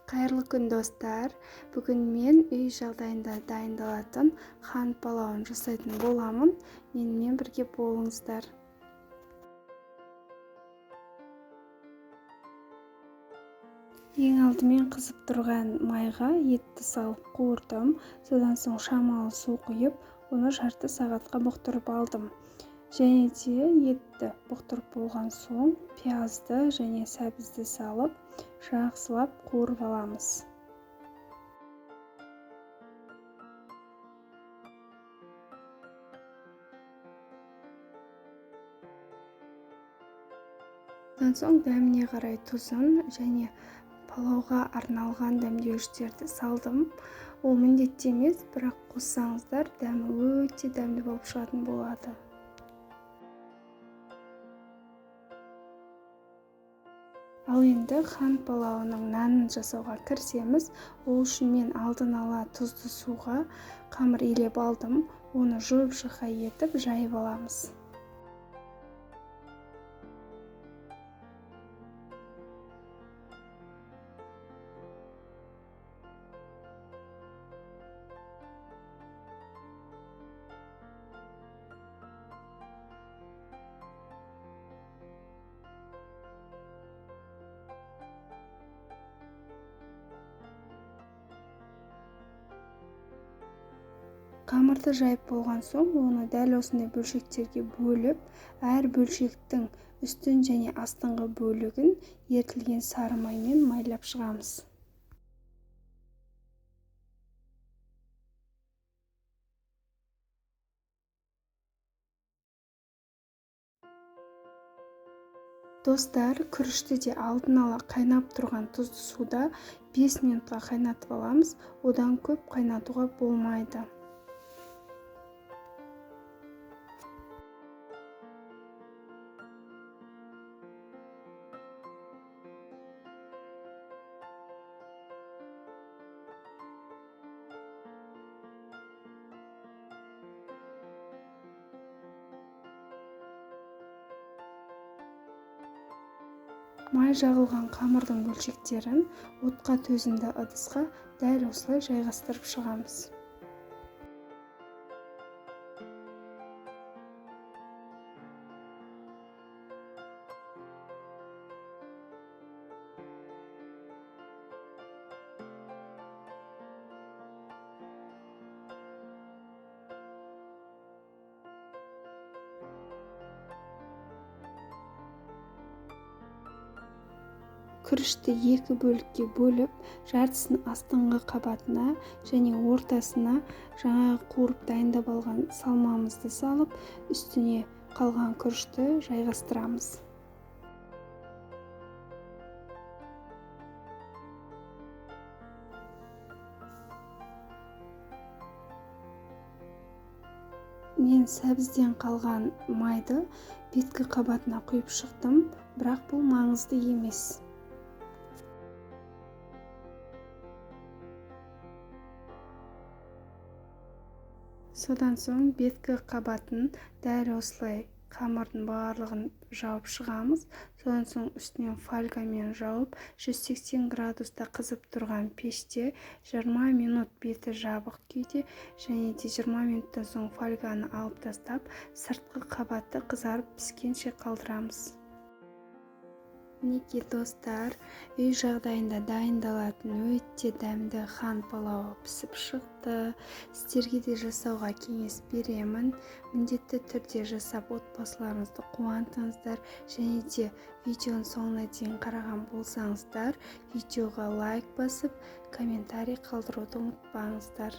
Қайырлы күн достар. Бүгін мен үй жағдайында дайындалатын қант палауын жасайтын боламын. Менімен бірге болыңыздар. Ең алдымен қызып тұрған майға етті салып қуырдым. Содан соң шамалы су құйып, оны жарты сағатқа бұқтырып алдым. Және де етті бұқтырып болған соң пиязды және сәбізді салып, жақсылап қуырып аламыз. Содан соң дәміне қарай тұзын және палауға арналған дәмдеуіштерді салдым. Ол міндетті емес, бірақ қоссаңыздар дәмі өте дәмді болып шығатын болады. Ал енді қант палауының нанын жасауға кірісеміз. Ол үшін мен алдын ала тұзды суға қамыр илеп алдым. Оны жұп-жұқа етіп жайып аламыз. Қамырды жайып болған соң, оны дәл осындай бөлшектерге бөліп, әр бөлшектің үстін және астыңғы бөлігін ерітілген сары маймен майлап шығамыз. Достар, күрішті де алдын ала қайнап тұрған тұзды суда 5 минутқа қайнатып аламыз. Одан көп қайнатуға болмайды. Май жағылған қамырдың бөлшектерін отқа төзімді ыдысқа дәл осылай жайғастырып шығамыз. Күрішті екі бөлікке бөліп, жартысын астыңғы қабатына және ортасына жаңағы қуырып дайындап алған салмамызды салып, үстіне қалған күрішті жайғастырамыз. Мен сәбізден қалған майды беткі қабатына құйып шықтым, бірақ бұл маңызды емес. Содан соң беткі қабатын дәл осылай қамырдың барлығын жауып шығамыз. Содан соң үстінен фольгамен жауып, 180 градуста қызып тұрған пеште 20 минут беті жабық күйде және де 20 минуттан соң фольганы алып тастап, сыртқы қабаты қызарып піскенше қалдырамыз. Мінекей достар, үй жағдайында дайындалатын өте дәмді қант палауы пісіп шықты. Сіздерге де жасауға кеңес беремін. Міндетті түрде жасап отбасыларыңызды қуантыңыздар. Және де видеоның соңына дейін қараған болсаңыздар, видеоға лайк басып, комментарий қалдыруды ұмытпаңыздар.